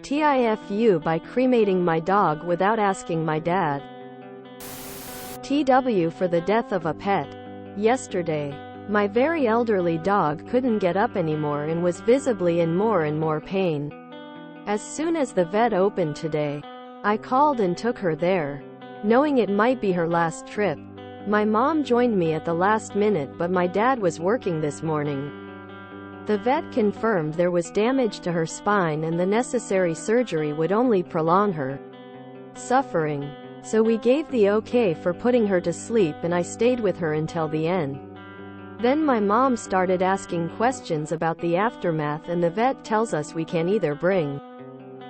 TIFU by cremating my dog without asking my dad. TW for the death of a pet. Yesterday, my very elderly dog couldn't get up anymore and was visibly in more and more pain. As soon as the vet opened today, I called and took her there, knowing it might be her last trip. My mom joined me at the last minute, but my dad was working this morning. The vet confirmed there was damage to her spine and the necessary surgery would only prolong her suffering. So we gave the okay for putting her to sleep and I stayed with her until the end. Then my mom started asking questions about the aftermath and the vet tells us we can either bring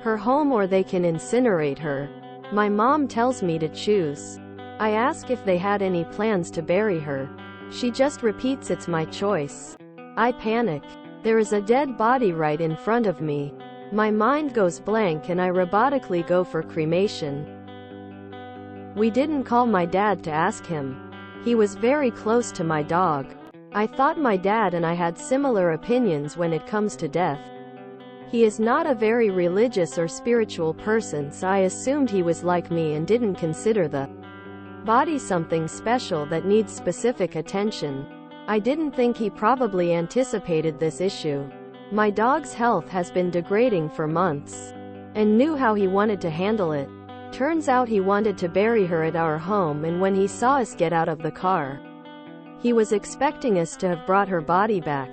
her home or they can incinerate her. My mom tells me to choose. I ask if they had any plans to bury her. She just repeats it's my choice. I panic. There is a dead body right in front of me. My mind goes blank and I robotically go for cremation. We didn't call my dad to ask him. He was very close to my dog. I thought my dad and I had similar opinions when it comes to death. He is not a very religious or spiritual person, so I assumed he was like me and didn't consider the body something special that needs specific attention. I didn't think he probably anticipated this issue. My dog's health has been degrading for months, and knew how he wanted to handle it. Turns out he wanted to bury her at our home, and when he saw us get out of the car, he was expecting us to have brought her body back.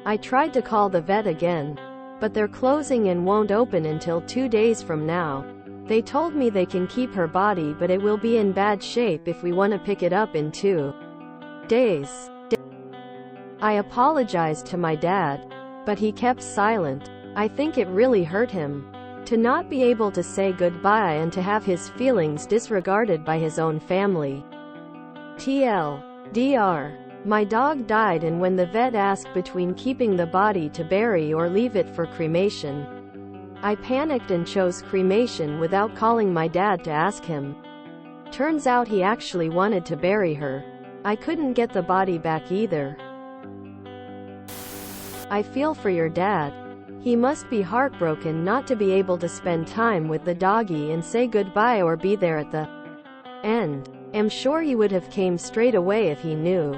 I tried to call the vet again, but they're closing and won't open until 2 days from now. They told me they can keep her body, but it will be in bad shape if we want to pick it up in 2 days. I apologized to my dad, but he kept silent. I think it really hurt him to not be able to say goodbye and to have his feelings disregarded by his own family. TLDR. My dog died, and when the vet asked between keeping the body to bury or leave it for cremation, I panicked and chose cremation without calling my dad to ask him. Turns out he actually wanted to bury her. I couldn't get the body back either. I feel for your dad. He must be heartbroken not to be able to spend time with the doggy and say goodbye or be there at the end. I'm sure he would have came straight away if he knew.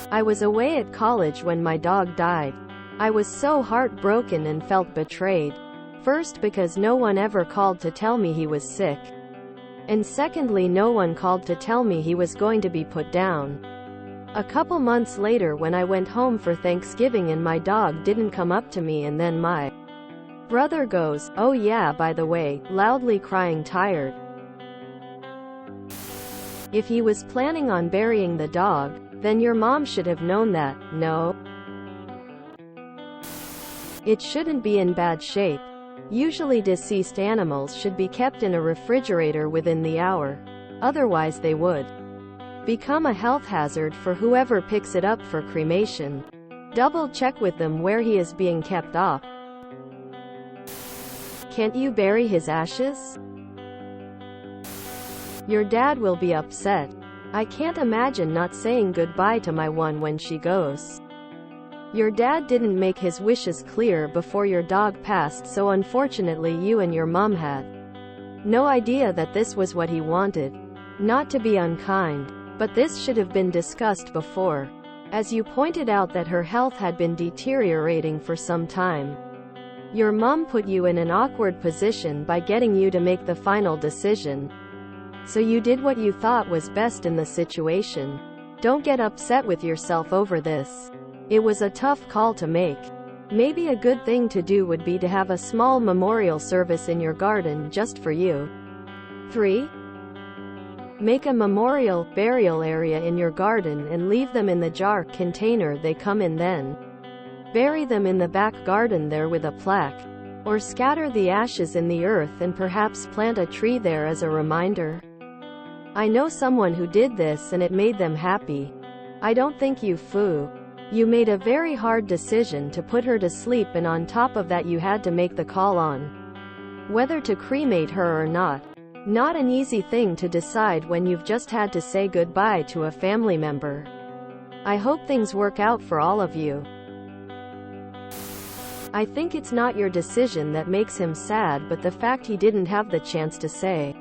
I was away at college when my dog died. I was so heartbroken and felt betrayed. First, because no one ever called to tell me he was sick. And secondly, no one called to tell me he was going to be put down. A couple months later, when I went home for Thanksgiving and my dog didn't come up to me, and then my brother goes, "Oh yeah, by the way," loudly crying tired. If he was planning on burying the dog, then your mom should have known that, no? It shouldn't be in bad shape. Usually deceased animals should be kept in a refrigerator within the hour. Otherwise they would become a health hazard for whoever picks it up for cremation. Double check with them where he is being kept off. Can't you bury his ashes? Your dad will be upset. I can't imagine not saying goodbye to my one when she goes. Your dad didn't make his wishes clear before your dog passed, so unfortunately you and your mom had no idea that this was what he wanted. Not to be unkind, but this should have been discussed before. As you pointed out that her health had been deteriorating for some time. Your mom put you in an awkward position by getting you to make the final decision. So you did what you thought was best in the situation. Don't get upset with yourself over this. It was a tough call to make. Maybe a good thing to do would be to have a small memorial service in your garden just for you. 3. Make a memorial burial area in your garden and leave them in the jar container they come in, then bury them in the back garden there with a plaque. Or scatter the ashes in the earth and perhaps plant a tree there as a reminder. I know someone who did this and it made them happy. I don't think you You made a very hard decision to put her to sleep, and on top of that you had to make the call on whether to cremate her or not. Not an easy thing to decide when you've just had to say goodbye to a family member. I hope things work out for all of you. I think it's not your decision that makes him sad, but the fact he didn't have the chance to say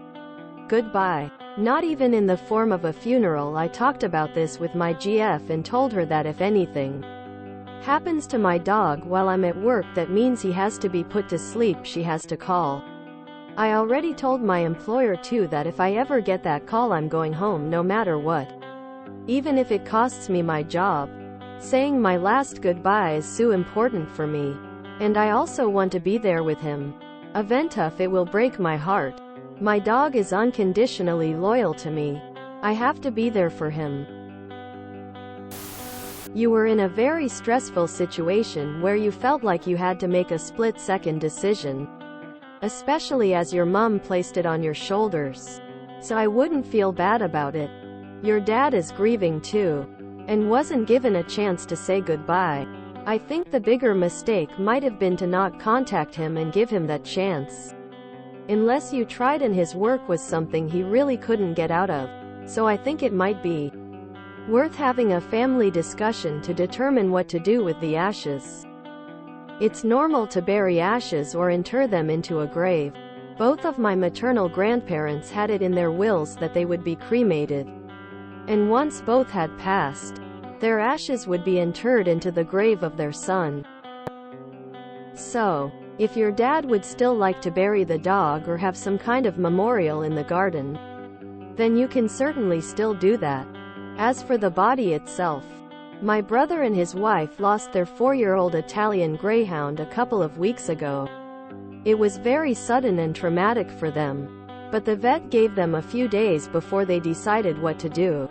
goodbye. Not even in the form of a funeral. I talked about this with my GF and told her that if anything happens to my dog while I'm at work that means he has to be put to sleep, she has to call. I already told my employer too that if I ever get that call I'm going home no matter what. Even if it costs me my job. Saying my last goodbye is so important for me. And I also want to be there with him. Even if it will break my heart. My dog is unconditionally loyal to me. I have to be there for him. You were in a very stressful situation where you felt like you had to make a split-second decision. Especially as your mom placed it on your shoulders. So I wouldn't feel bad about it. Your dad is grieving too. And wasn't given a chance to say goodbye. I think the bigger mistake might have been to not contact him and give him that chance. Unless you tried and his work was something he really couldn't get out of. So I think it might be worth having a family discussion to determine what to do with the ashes. It's normal to bury ashes or inter them into a grave. Both of my maternal grandparents had it in their wills that they would be cremated. And once both had passed, their ashes would be interred into the grave of their son. So, if your dad would still like to bury the dog or have some kind of memorial in the garden, then you can certainly still do that. As for the body itself, my brother and his wife lost their 4-year-old Italian Greyhound a couple of weeks ago. It was very sudden and traumatic for them, but the vet gave them a few days before they decided what to do.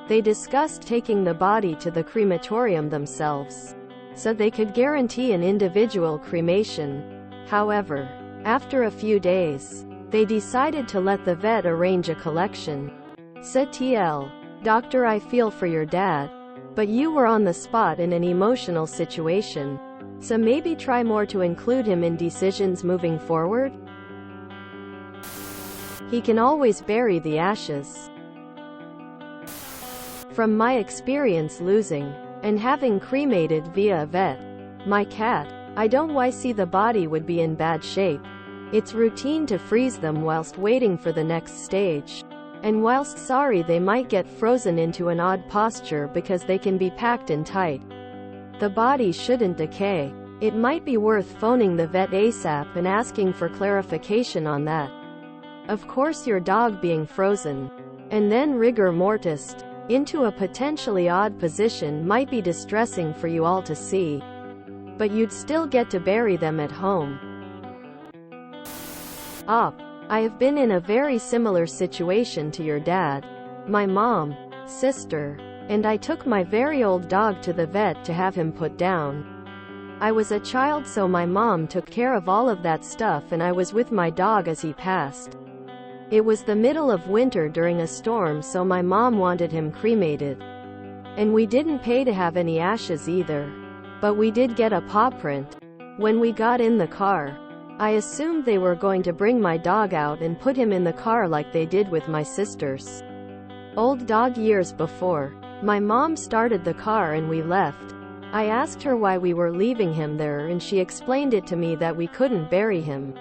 They discussed taking the body to the crematorium themselves, so they could guarantee an individual cremation. However, after a few days, they decided to let the vet arrange a collection. TL, Doctor, I feel for your dad, but you were on the spot in an emotional situation, so maybe try more to include him in decisions moving forward. He can always bury the ashes. From my experience losing and having cremated via a vet my cat, I don't why see the body would be in bad shape. It's routine to freeze them whilst waiting for the next stage. And whilst sorry they might get frozen into an odd posture because they can be packed in tight. The body shouldn't decay. It might be worth phoning the vet ASAP and asking for clarification on that. Of course your dog being frozen, and then rigor mortis, into a potentially odd position might be distressing for you all to see. But you'd still get to bury them at home. I have been in a very similar situation to your dad. My mom, sister, and I took my very old dog to the vet to have him put down. I was a child, so my mom took care of all of that stuff and I was with my dog as he passed. It was the middle of winter during a storm, so my mom wanted him cremated. And we didn't pay to have any ashes either. But we did get a paw print. When we got in the car, I assumed they were going to bring my dog out and put him in the car like they did with my sister's old dog years before. My mom started the car and we left. I asked her why we were leaving him there and she explained it to me that we couldn't bury him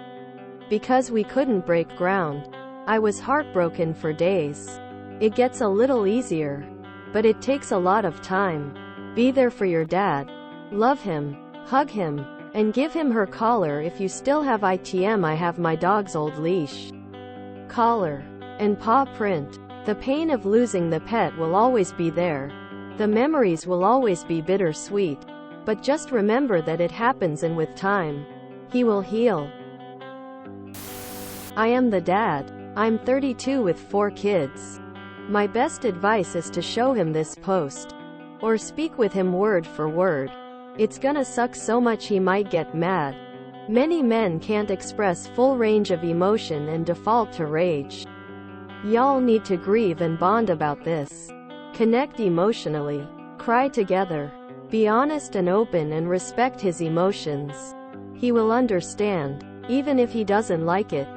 because we couldn't break ground. I was heartbroken for days. It gets a little easier, but it takes a lot of time. Be there for your dad. Love him. Hug him. And give him her collar if you still have ITM. I have my dog's old leash, collar, and paw print. The pain of losing the pet will always be there. The memories will always be bittersweet. But just remember that it happens and with time, he will heal. I am the dad. I'm 32 with 4 kids. My best advice is to show him this post. Or speak with him word for word. It's gonna suck so much he might get mad. Many men can't express full range of emotion and default to rage. Y'all need to grieve and bond about this. Connect emotionally. Cry together. Be honest and open and respect his emotions. He will understand, even if he doesn't like it.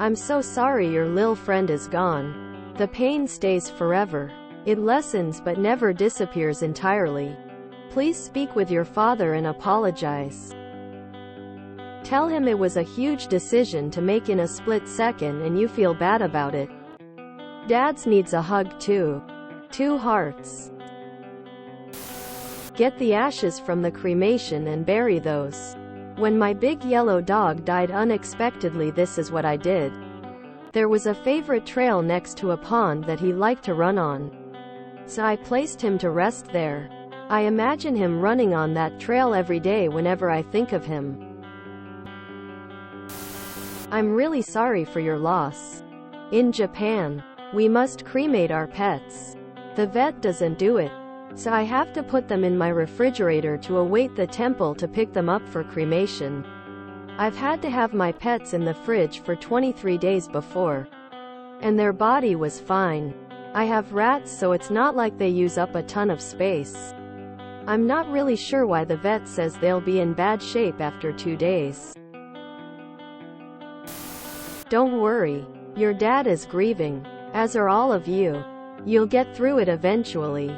I'm so sorry your lil friend is gone. The pain stays forever. It lessens but never disappears entirely. Please speak with your father and apologize. Tell him it was a huge decision to make in a split second and you feel bad about it. Dad's needs a hug too. 2 hearts. Get the ashes from the cremation and bury those. When my big yellow dog died unexpectedly, this is what I did. There was a favorite trail next to a pond that he liked to run on. So I placed him to rest there. I imagine him running on that trail every day whenever I think of him. I'm really sorry for your loss. In Japan, we must cremate our pets. The vet doesn't do it, so I have to put them in my refrigerator to await the temple to pick them up for cremation. I've had to have my pets in the fridge for 23 days before, and their body was fine. I have rats, so it's not like they use up a ton of space. I'm not really sure why the vet says they'll be in bad shape after 2 days. Don't worry. Your dad is grieving, as are all of you. You'll get through it eventually.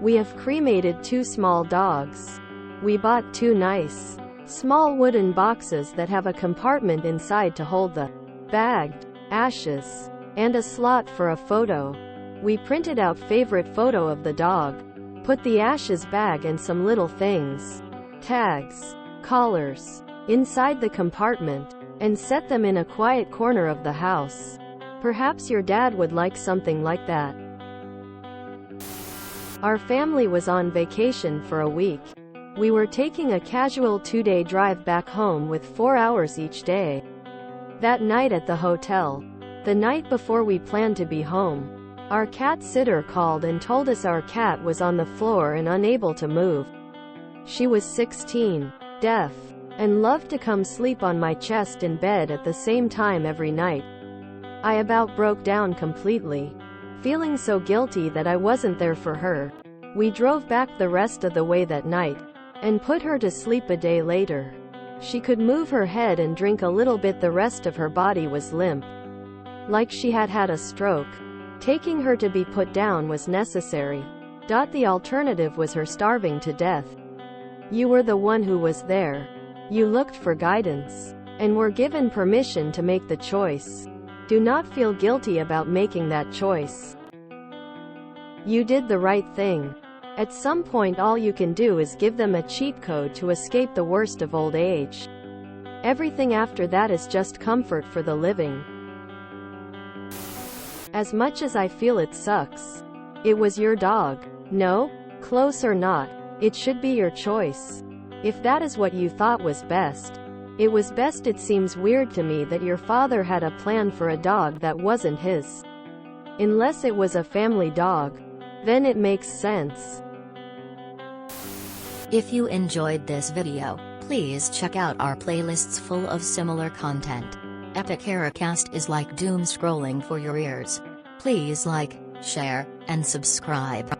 We have cremated 2 small dogs. We bought 2 nice, small wooden boxes that have a compartment inside to hold the bagged ashes, and a slot for a photo. We printed out favorite photo of the dog, put the ashes bag and some little things, tags, collars, inside the compartment, and set them in a quiet corner of the house. Perhaps your dad would like something like that. Our family was on vacation for a week. We were taking a casual 2-day drive back home with 4 hours each day. That night at the hotel, the night before we planned to be home, our cat sitter called and told us our cat was on the floor and unable to move. She was 16, deaf, and loved to come sleep on my chest in bed at the same time every night. I about broke down completely, feeling so guilty that I wasn't there for her. We drove back the rest of the way that night, and put her to sleep a day later. She could move her head and drink a little bit, the rest of her body was limp, like she had had a stroke. Taking her to be put down was necessary. The alternative was her starving to death. You were the one who was there. You looked for guidance, and were given permission to make the choice. Do not feel guilty about making that choice. You did the right thing. At some point all you can do is give them a cheat code to escape the worst of old age. Everything after that is just comfort for the living. As much as I feel it sucks, it was your dog. No? Close or not, it should be your choice. If that is what you thought was best, it was best. It seems weird to me that your father had a plan for a dog that wasn't his. Unless it was a family dog, then it makes sense. If you enjoyed this video, please check out our playlists full of similar content. Epic Ericast is like doom scrolling for your ears. Please like, share, and subscribe.